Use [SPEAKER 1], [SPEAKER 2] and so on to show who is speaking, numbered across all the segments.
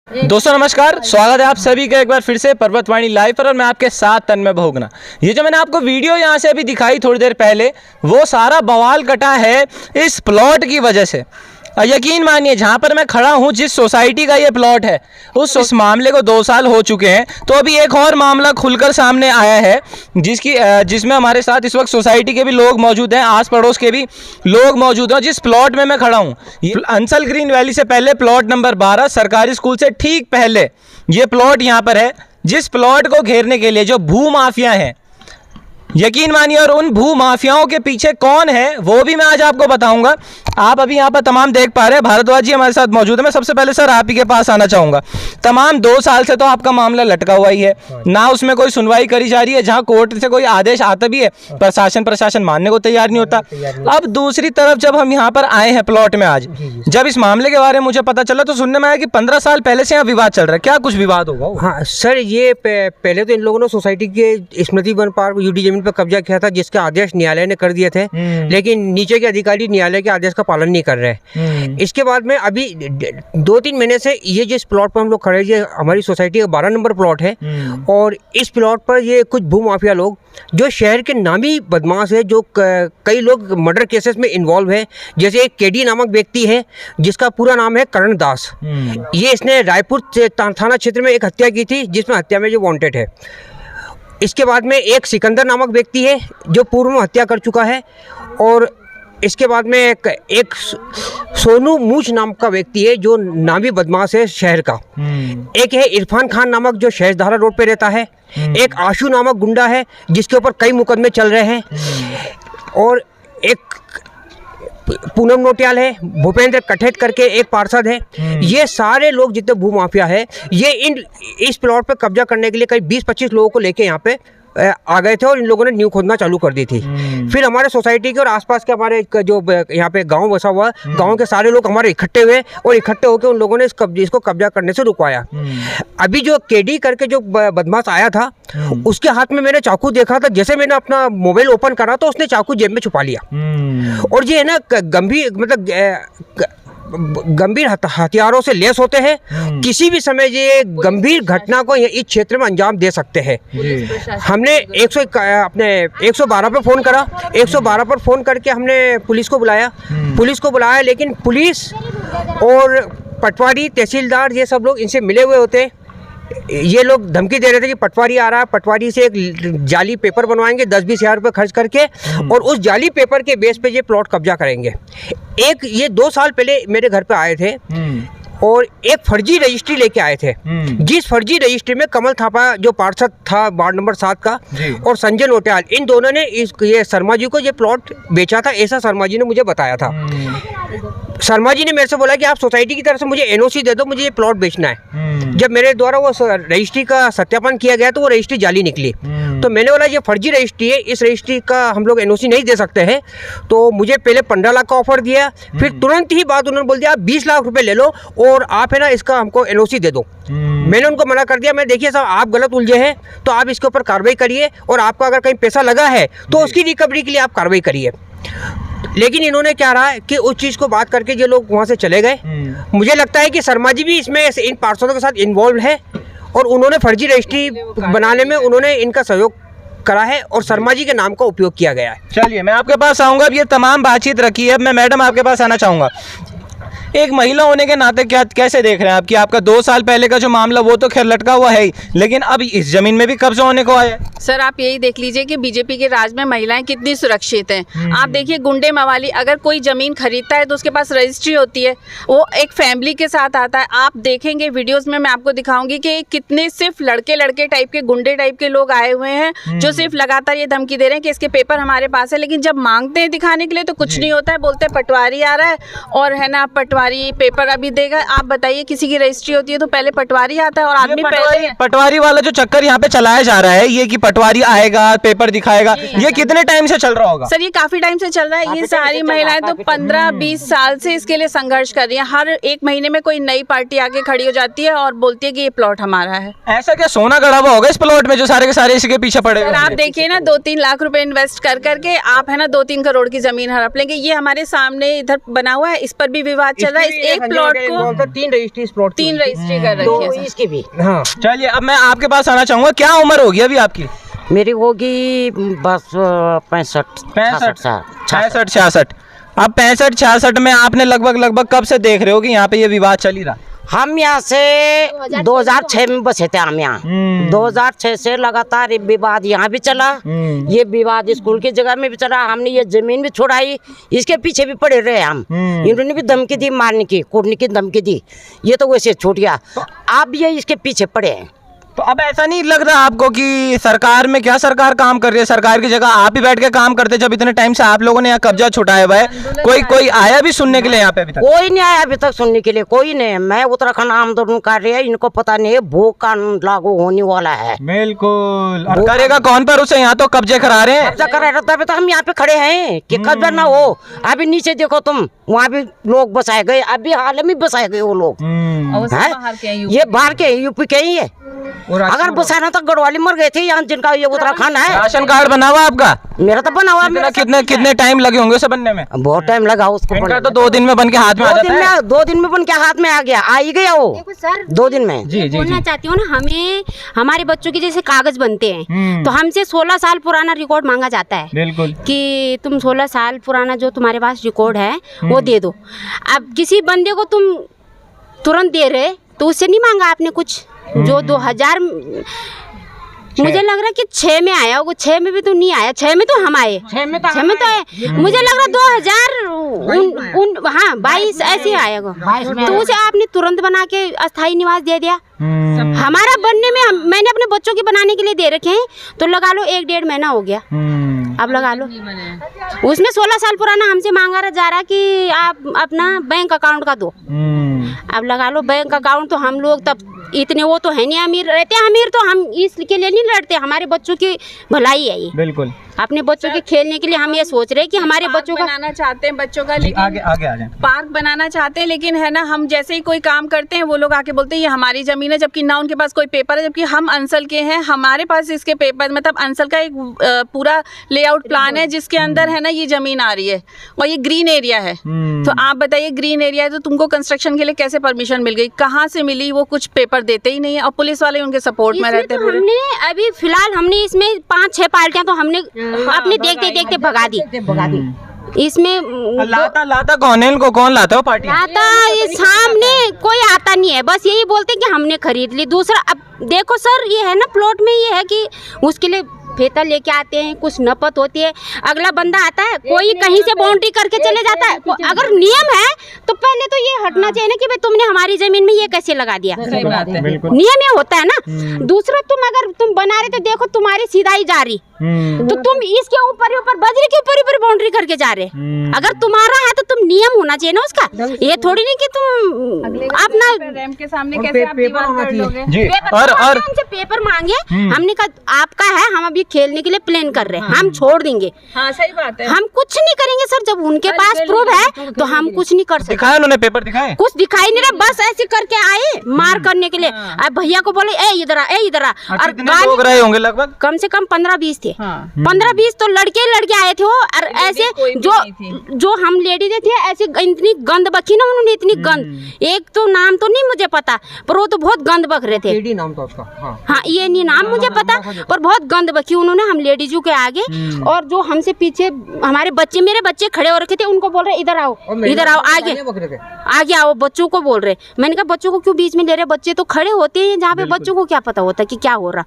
[SPEAKER 1] दोस्तों नमस्कार, स्वागत है आप सभी का एक बार फिर से पर्वतवाणी लाइव पर। और मैं आपके साथ तन्मय भोगना। ये जो मैंने आपको वीडियो यहाँ से अभी दिखाई थोड़ी देर पहले, वो सारा बवाल कटा है इस प्लॉट की वजह से। यकीन मानिए, जहाँ पर मैं खड़ा हूँ, जिस सोसाइटी का ये प्लॉट है, इस मामले को 2 साल हो चुके हैं। तो अभी एक और मामला खुलकर सामने आया है जिसमें हमारे साथ इस वक्त सोसाइटी के भी लोग मौजूद हैं, आस पड़ोस के भी लोग मौजूद हैं। जिस प्लॉट में मैं खड़ा हूँ, अंसल ग्रीन वैली से पहले प्लॉट नंबर 12 सरकारी स्कूल से ठीक पहले ये प्लॉट यहाँ पर है। जिस प्लॉट को घेरने के लिए जो भू माफिया हैं, यकीन मानिए, और उन भू माफियाओं के पीछे कौन है वो भी मैं आज आपको बताऊंगा। आप अभी यहाँ पर तमाम देख पा रहे हैं, भारद्वाज जी हमारे साथ मौजूद है। मैं सबसे पहले सर आप ही के पास आना चाहूँगा। तमाम 2 साल से तो आपका मामला लटका हुआ ही है, ना उसमें कोई सुनवाई करी जा रही है। जहाँ कोर्ट से कोई आदेश आता भी है, प्रशासन मानने को तैयार नहीं होता। अब दूसरी तरफ जब हम यहाँ पर आए हैं प्लॉट में आज, जब इस मामले के बारे में मुझे पता चला तो सुनने में आया कि 15 साल पहले से यहाँ विवाद चल रहा है। क्या कुछ विवाद होगा?
[SPEAKER 2] हाँ सर, ये पहले तो इन लोगों ने सोसाइटी के स्मृति वन पार्क यूडी जमीन पर कब्जा किया था, जिसके आदेश न्यायालय ने कर दिए थे। लेकिन नीचे के अधिकारी न्यायालय के आदेश का पालन नहीं कर रहे। इसके बाद में अभी 2-3 महीने से ये जिस प्लॉट पर हम लोग खड़े हैं, ये हमारी सोसाइटी का 12 नंबर प्लॉट है। और इस प्लॉट पर ये कुछ भू माफिया लोग, जो शहर के नामी बदमाश है, जो कई लोग मर्डर केसेस में इन्वॉल्व है। जैसे एक केडी नामक व्यक्ति है, जिसका पूरा नाम है करण दास। ये इसने रायपुर थाना क्षेत्र में एक हत्या की थी, जिसमें हत्या में जो वांटेड है। इसके बाद में एक सिकंदर नामक व्यक्ति है, जो पूर्व में हत्या कर चुका है। और इसके बाद में एक सोनू मूछ नाम का व्यक्ति है, जो नामी बदमाश है शहर का। एक है इरफान खान नामक, जो शहरधारा रोड पे रहता है। एक आशु नामक गुंडा है, जिसके ऊपर कई मुकदमे चल रहे हैं। और एक पूनम नोटियाल है, भूपेंद्र कठेत करके एक पार्षद है। ये सारे लोग जितने भू माफिया है, ये इस प्लॉट पे कब्जा करने के लिए करीब 20-25 लोगों को लेके यहाँ पे आ गए थे। और इन लोगों ने न्यू खोदना चालू कर दी थी। फिर हमारे सोसाइटी के और आसपास के हमारे जो यहाँ पे गांव बसा हुआ, गांव के सारे लोग हमारे इकट्ठे हुए और इकट्ठे होकर उन लोगों ने इसको कब्जा करने से रुकवाया। अभी जो केडी करके जो बदमाश आया था, उसके हाथ में मैंने चाकू देखा था। जैसे मैंने अपना मोबाइल ओपन करा तो उसने चाकू जेब में छुपा लिया। और ये है ना, गंभीर हथियारों से लैस होते हैं। किसी भी समय ये गंभीर घटना को इस क्षेत्र में अंजाम दे सकते हैं। हमने 112 पर फ़ोन करा। 112 पर फ़ोन करके हमने पुलिस को बुलाया। लेकिन पुलिस और पटवारी, तहसीलदार, ये सब लोग इनसे मिले हुए होते। ये लोग धमकी दे रहे थे कि पटवारी आ रहा है, पटवारी से एक जाली पेपर बनवाएंगे 10-20 हज़ार रुपये खर्च करके, और उस जाली पेपर के बेस पे ये प्लॉट कब्जा करेंगे। ये 2 साल पहले मेरे घर पे आए थे और एक फर्जी रजिस्ट्री लेके आए थे। जिस फर्जी रजिस्ट्री में कमल थापा, जो पार्षद था वार्ड नंबर 7 का, और संजय नोटियाल, इन दोनों ने ये शर्मा जी को ये प्लॉट बेचा था। ऐसा शर्मा जी ने मुझे बताया था। शर्मा जी ने मेरे से बोला कि आप सोसाइटी की तरफ से मुझे एनओसी दे दो, मुझे ये प्लॉट बेचना है। जब मेरे द्वारा वो रजिस्ट्री का सत्यापन किया गया तो वो रजिस्ट्री जाली निकली। तो मैंने बोला ये फर्जी रजिस्ट्री है, इस रजिस्ट्री का हम लोग एनओसी नहीं दे सकते हैं। तो मुझे पहले 15 लाख का ऑफर दिया। फिर तुरंत ही बाद उन्होंने बोल दिया आप 20 लाख रुपए ले लो और आप है ना इसका हमको एनओसी दे दो। मैंने उनको मना कर दिया। मैं देखिए साहब, आप गलत उलझे हैं तो आप इसके ऊपर कार्रवाई करिए, और आपका अगर कहीं पैसा लगा है तो उसकी रिकवरी के लिए आप कार्रवाई करिए। लेकिन इन्होंने क्या रहा कि उस चीज़ को बात करके ये लोग वहाँ से चले गए। मुझे लगता है कि शर्मा जी भी इसमें इन पार्षदों के साथ इन्वॉल्व है, और उन्होंने फर्जी रजिस्ट्री बनाने में उन्होंने इनका सहयोग करा है और शर्मा जी के नाम का उपयोग किया गया है।
[SPEAKER 1] चलिए, मैं आपके पास आऊँगा। अब ये तमाम बातचीत रखी है। अब मैं मैडम आपके पास आना चाहूँगा। एक महिला होने के नाते कैसे देख रहे हैं आप कि आपका 2 साल पहले का जो मामला, वो तो खैर लटका हुआ है ही, लेकिन अब इस जमीन में भी कब्जा होने को आया है?
[SPEAKER 3] सर, आप यही देख लीजिए कि बीजेपी के राज में महिलाएं कितनी सुरक्षित हैं। आप देखिए, गुंडे मवाली, अगर कोई जमीन खरीदता है तो उसके पास रजिस्ट्री होती है, वो एक फैमिली के साथ आता है। आप देखेंगे वीडियोस में, मैं आपको दिखाऊंगी कि कितने सिर्फ लड़के टाइप के, गुंडे टाइप के लोग आए हुए हैं, जो सिर्फ लगातार ये धमकी दे रहे हैं कि इसके पेपर हमारे पास है। लेकिन जब मांगते हैं दिखाने के लिए तो कुछ नहीं होता है। बोलते हैं पटवारी आ रहा है, और है ना पटवारी पेपर अभी देगा। आप बताइए, किसी की रजिस्ट्री होती है तो पहले पटवारी आता है, और आदमी पहले
[SPEAKER 1] पटवारी वाला जो चक्कर यहाँ पे चलाया जा रहा है, ये कि पटवारी आएगा, पेपर दिखाएगा, ये कितने टाइम से चल रहा होगा?
[SPEAKER 3] सर, ये काफी टाइम से चल रहा है। ये सारी महिलाएं तो 15-20 साल से इसके लिए संघर्ष कर रही हैं। हर एक महीने में कोई नई पार्टी आके खड़ी हो जाती है और बोलती है कि ये प्लॉट हमारा है।
[SPEAKER 1] ऐसा क्या सोना गड़ा हुआ होगा इस प्लॉट में, जो सारे के सारे इसके पीछे पड़े?
[SPEAKER 3] आप देखिए ना, 2-3 लाख रुपए इन्वेस्ट कर करके आप है ना 2-3 करोड़ की जमीन हड़प लेंगे। ये हमारे सामने इधर बना हुआ है, इस पर भी विवाद चल चल रहा है। इस एक प्लॉट को
[SPEAKER 2] 3 रजिस्ट्री, प्लॉट
[SPEAKER 3] 3 रजिस्ट्री कर रखी है सर।
[SPEAKER 2] इसकी भी। हाँ
[SPEAKER 1] चलिए अब मैं आपके पास आना चाहूंगा, क्या उम्र होगी अभी आपकी?
[SPEAKER 4] मेरी होगी बस 65
[SPEAKER 1] 66। अब 65-66 में आपने लगभग कब से देख रहे हो कि यहाँ पे ये विवाद चल ही रहा?
[SPEAKER 4] हम यहाँ से 2006 में बसे थे। हम यहाँ 2006 से लगातार ये विवाद यहाँ भी चला, ये विवाद स्कूल की जगह में भी चला। हमने ये जमीन भी छोड़ाई, इसके पीछे भी पड़े रहे हम। इन्होंने भी धमकी दी, मारने की, कूटने की धमकी दी, ये तो वैसे छूट गया। अब ये इसके पीछे पड़े हैं।
[SPEAKER 1] तो अब ऐसा नहीं लग रहा आपको कि सरकार में क्या सरकार काम कर रही है? सरकार की जगह आप ही बैठ के काम करते, जब इतने टाइम से आप लोगों ने यहाँ कब्जा छुटाया हुआ है। कोई आया भी सुनने के लिए यहाँ पे अभी तक?
[SPEAKER 4] कोई नहीं आया अभी तक सुनने के लिए, कोई नहीं। मैं उत्तराखंड आंदोलन कर रही है, इनको पता नहीं है भू कानून लागू होने वाला है।
[SPEAKER 1] बिल्कुल, और करेगा कौन पर उसे? यहाँ तो कब्जे करा रहे हैं।
[SPEAKER 4] कब्जा करा रहता है तो हम यहाँ पे खड़े हैं कि कब्जा ना हो। अभी नीचे देखो तुम, वहाँ भी लोग बसाए गए, अभी हाल में बसाए गए वो लोग। ये बाहर के यूपी के ही है। अगर बसाना तो गढ़वाली मर गए थे यहाँ, जिनका ये उत्तराखंड है।
[SPEAKER 1] राशन कार्ड बना हुआ आपका?
[SPEAKER 4] मेरा तो बना हुआ। मेरा
[SPEAKER 1] कितने टाइम लगे होंगे उसे बनने में?
[SPEAKER 4] बहुत टाइम लगा उसको।
[SPEAKER 1] इनका तो 2 दिन में बन के हाथ में आ जाता है।
[SPEAKER 4] 2 दिन में बन के हाथ में आ गया, आ ही गया वो।
[SPEAKER 5] देखो सर,
[SPEAKER 4] 2 दिन में।
[SPEAKER 1] जी
[SPEAKER 5] बोलना चाहती हूँ ना, हमें हमारे बच्चों के जैसे कागज बनते हैं तो हमसे 16 साल पुराना रिकॉर्ड मांगा जाता है।
[SPEAKER 1] बिल्कुल,
[SPEAKER 5] कि तुम 16 साल पुराना जो तुम्हारे पास रिकॉर्ड है वो दे दो। अब किसी बंदे को तुम तुरंत दे रहे तो उससे नहीं मांगा आपने कुछ। जो 2000 मुझे लग रहा है कि 6 में आया होगा, 6 में भी तो नहीं आया। 6 में तो हम आए, 6 में तो आए। मुझे लग रहा 2000 हाँ 22 ऐसे आएगा। तो उसे आपने तुरंत बना के अस्थायी निवास दे दिया। हमारा बनने में मैंने अपने बच्चों के बनाने के लिए दे रखे हैं, तो लगा लो 1-1.5 महीना हो गया। अब लगा लो उसमें 16 साल पुराना हमसे मांगा जा रहा कि आप अपना बैंक अकाउंट का दो। अब लगा लो बैंक अकाउंट, तो हम लोग तब इतने वो तो है नहीं अमीर, रहते अमीर तो हम इसके लिए नहीं लड़ते। हमारे बच्चों की भलाई है ये।
[SPEAKER 1] बिल्कुल,
[SPEAKER 5] अपने बच्चों के खेलने के लिए हम ये सोच रहे हैं कि हमारे बच्चों का
[SPEAKER 3] बनाना चाहते हैं बच्चों का, लेकिन
[SPEAKER 1] आगे आ जाए।
[SPEAKER 3] पार्क बनाना चाहते हैं, लेकिन है ना, हम जैसे ही कोई काम करते हैं वो लोग आके बोलते हैं ये हमारी जमीन है, जबकि ना उनके पास कोई पेपर है। जबकि हम अंसल के हैं, हमारे पास इसके पेपर, मतलब अंसल का एक पूरा लेआउट प्लान है जिसके अंदर है ना ये जमीन आ रही है और ये ग्रीन एरिया है। तो आप बताइए, ग्रीन एरिया है तो तुमको कंस्ट्रक्शन के लिए कैसे परमिशन मिल गई, कहाँ से मिली? वो कुछ पेपर देते ही नहीं है और पुलिस वाले उनके सपोर्ट में रहते हैं।
[SPEAKER 5] हमने अभी फिलहाल हमने इसमें 5-6 पार्टियां तो हमने अपने देखते भगा दी। इसमें
[SPEAKER 1] लाता कौन है? इनको कौन लाता है पार्टी?
[SPEAKER 5] लाता ये सामने कोई आता नहीं है, बस यही बोलते कि हमने खरीद ली। दूसरा अब देखो सर, ये है ना प्लॉट में ये है कि उसके लिए फेता लेके आते हैं, कुछ नपत होती है, अगला बंदा आता है, कोई कहीं से बाउंड्री करके चले जाता है। अगर नियम है तो पहले तो ये हटना चाहिए ना कि भाई तुमने हमारी जमीन में ये कैसे लगा दिया। नियम ये होता है ना। दूसरा, तुम बना रहे तो देखो तुम्हारी सीधाई जा रही, तो तुम इसके ऊपर बजरी के ऊपर बाउंड्री करके जा रहे। अगर तुम्हारा है तो तुम नियम होना चाहिए ना उसका। ये थोड़ी नहीं कि तुम अपना
[SPEAKER 3] रैम के सामने कैसे आप दीवार कर लोगे।
[SPEAKER 1] और
[SPEAKER 5] हमसे पेपर मांगे, हमने कहा आपका है, हम अभी खेलने के लिए प्लान कर रहे हैं, हम छोड़ देंगे।
[SPEAKER 3] हाँ सही बात है,
[SPEAKER 5] हम कुछ नहीं करेंगे सर। जब उनके पास प्रूफ है तो हम कुछ नहीं कर सकते।
[SPEAKER 1] दिखाया उन्होंने पेपर दिखाए?
[SPEAKER 5] कुछ दिखाई नहीं रहा, बस ऐसे करके आए मार करने के लिए। अब भैया को बोले ए इधर आ, ए इधर आ। और
[SPEAKER 1] लोग रहे होंगे लगभग?
[SPEAKER 5] कम से कम 15-20 थे। 15-20 तो लड़के आए थे वो। और ऐसे जो हम लेडीज थे, ऐसे इतनी गंद बकी ना उन्होंने, इतनी गंद। एक तो नाम तो नहीं मुझे पता, पर वो तो बहुत गंद बक रहे थे।
[SPEAKER 2] नाम था उसका।
[SPEAKER 5] हाँ ये नहीं नाम मुझे पता, पर बहुत गंद बकी उन्होंने हम लेडीजों के आगे। और जो हमसे पीछे हमारे बच्चे, मेरे बच्चे खड़े हो रखे थे, उनको बोल रहे इधर आओ, इधर आओ, आगे आओ। बच्चों को बोल रहे। मैंने कहा बच्चों को क्यों बीच में ले रहे? बच्चे तो खड़े होते हैं जहाँ पे बच्चों को क्या पता होता कि क्या हो रहा।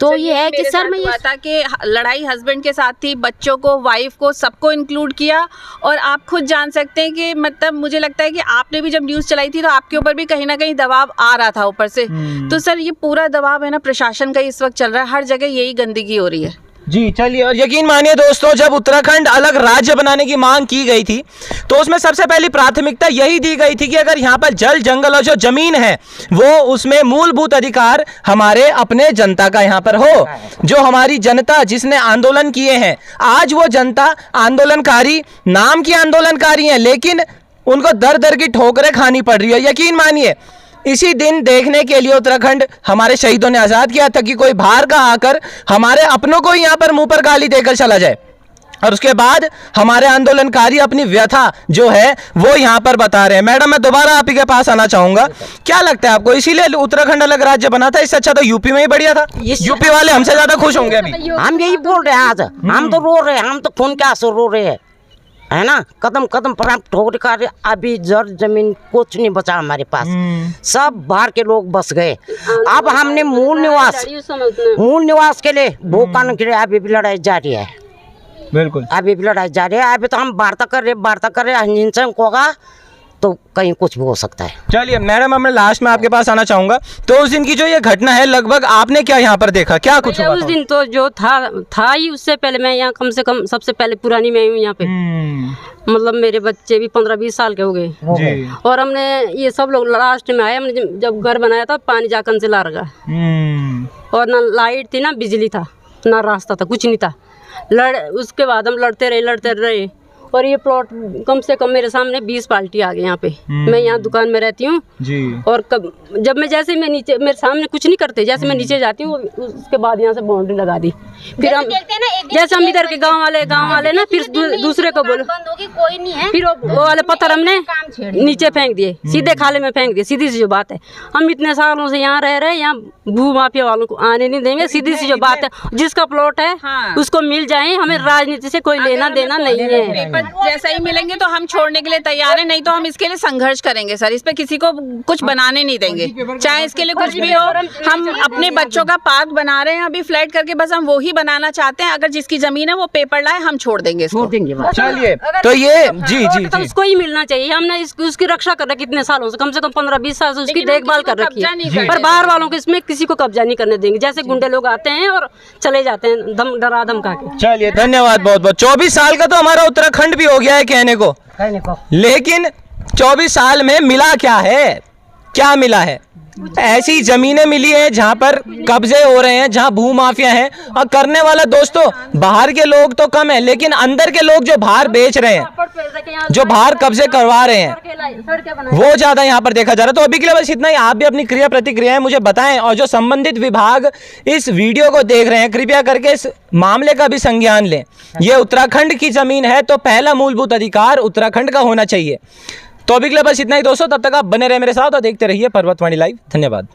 [SPEAKER 5] तो ये है कि सर मैं ये
[SPEAKER 3] पता कि लड़ाई हस्बैंड के साथ थी, बच्चों को, वाइफ को, सबको इंक्लूड किया। और आप खुद जान सकते हैं कि मतलब मुझे लगता है कि आपने भी जब न्यूज़ चलाई थी तो आपके ऊपर भी कहीं ना कहीं दबाव आ रहा था ऊपर से। तो सर ये पूरा दबाव है ना प्रशासन का इस वक्त चल रहा है, हर जगह यही गंदगी हो रही है।
[SPEAKER 1] जी चलिए, और यकीन मानिए दोस्तों, जब उत्तराखंड अलग राज्य बनाने की मांग की गई थी तो उसमें सबसे पहली प्राथमिकता यही दी गई थी कि अगर यहाँ पर जल जंगल और जो जमीन है वो उसमें मूलभूत अधिकार हमारे अपने जनता का यहाँ पर हो। जो हमारी जनता जिसने आंदोलन किए हैं, आज वो जनता आंदोलनकारी, नाम की आंदोलनकारी है, लेकिन उनको दर दर की ठोकरें खानी पड़ रही है। यकीन मानिए, इसी दिन देखने के लिए उत्तराखंड हमारे शहीदों ने आज़ाद किया था कि कोई बाहर का आकर हमारे अपनों को यहाँ पर मुंह पर गाली देकर चला जाए। और उसके बाद हमारे आंदोलनकारी अपनी व्यथा जो है वो यहाँ पर बता रहे हैं। मैडम, मैं दोबारा आप ही के पास आना चाहूंगा, क्या लगता है आपको इसीलिए उत्तराखंड अलग राज्य बना था? इससे अच्छा तो यूपी में ही बढ़िया था। यूपी वाले हमसे ज्यादा खुश होंगे अभी।
[SPEAKER 4] हम यही बोल रहे हैं आज, हम तो रो रहे हैं, हम तो खून के आंसू रो रहे हैं, है ना। कदम कदम पर हम ठोकर खा रहे, अभी जर जमीन कुछ नहीं बचा हमारे पास, सब बाहर के लोग बस गए। अब हमने मूल निवास के लिए भूखा के लिए अभी भी लड़ाई जारी है,
[SPEAKER 1] बिल्कुल
[SPEAKER 4] अभी भी लड़ाई जारी है। अभी तो हम वार्ता कर रहे हिंसा होगा तो कहीं कुछ भी हो सकता है।
[SPEAKER 1] चलिए मैडम, मैं लास्ट में आपके पास आना चाहूंगा। तो उस दिन की जो ये घटना है, लगभग आपने क्या यहाँ पर देखा, क्या कुछ हुआ
[SPEAKER 6] उस दिन? तो जो था ही, उससे पहले मैं यहाँ कम से कम सबसे पहले पुरानी मैं हूँ यहाँ पे। मतलब मेरे बच्चे भी 15-20 साल के हो गए, और हमने ये सब लोग लास्ट में आए। हमने जब घर बनाया था, पानी जाकन से ला रखा, और ना लाइट थी ना बिजली था, ना रास्ता था, कुछ नहीं था। उसके बाद हम लड़ते रहे, और ये प्लॉट कम से कम मेरे सामने 20 पार्टी आ गए यहाँ पे। मैं यहाँ दुकान में रहती हूँ, और जब मैं जैसे मैं नीचे, मेरे सामने कुछ नहीं करते, जैसे मैं नीचे जाती हूँ उसके बाद यहाँ से बाउंड्री लगा दी। फिर हम जैसे हम इधर के गांव वाले ना, फिर दूसरे को बोलो
[SPEAKER 5] कोई नहीं है,
[SPEAKER 6] फिर वो वाले पत्थर हमने नीचे फेंक दिए, सीधे खाले में फेंक दिए। सीधी सी जो बात है, हम इतने सालों से यहाँ रह रहे हैं, यहाँ भू माफिया वालों को आने नहीं देंगे। सीधी सी जो बात है, जिसका प्लॉट है उसको मिल जाए, हमें राजनीति से कोई लेना देना नहीं है।
[SPEAKER 3] जैसा ही मिलेंगे तो हम छोड़ने के लिए तैयार हैं, नहीं तो हम इसके लिए संघर्ष करेंगे सर। इस पे किसी को कुछ बनाने नहीं देंगे, चाहे इसके लिए कुछ भी हो। हम अपने बच्चों का पार्क बना रहे हैं अभी फ्लैट करके, बस हम वो ही बनाना चाहते हैं। अगर जिसकी जमीन है वो पेपर लाए, हम छोड़ देंगे इसको।
[SPEAKER 1] चलिए, तो ये जी
[SPEAKER 6] उसको ही मिलना चाहिए। हमने उसकी रक्षा कर रखी कितने सालों से, कम 15-20 साल से उसकी देखभाल कर रखी है, पर बाहर वालों को इसमें किसी को कब्जा नहीं करने देंगे। जैसे गुंडे लोग आते हैं और चले जाते हैं डरा धमका के।
[SPEAKER 1] चलिए, धन्यवाद बहुत बहुत। 24 साल का तो हमारा उत्तराखंड भी हो गया है कहने को, लेकिन 24 साल में मिला क्या है? क्या मिला है? ऐसी जमीनें मिली है जहां पर कब्जे हो रहे हैं, जहां भू माफिया है, और करने वाला दोस्तों बाहर के लोग तो कम है, लेकिन अंदर के लोग जो बाहर बेच रहे हैं, जो बाहर कब्जे करवा रहे हैं, वो ज्यादा यहाँ पर देखा जा रहा है। तो अभी के लिए बस इतना ही। आप भी अपनी क्रिया प्रतिक्रियाएं मुझे बताएं, और जो संबंधित विभाग इस वीडियो को देख रहे हैं, कृपया करके इस मामले का भी संज्ञान लें। ये उत्तराखंड की जमीन है, तो पहला मूलभूत अधिकार उत्तराखंड का होना चाहिए। तो अभी के लिए बस इतना ही दोस्तों, तब तक आप बने रहे मेरे साथ और देखते रहिए पर्वतवाणी लाइव। धन्यवाद।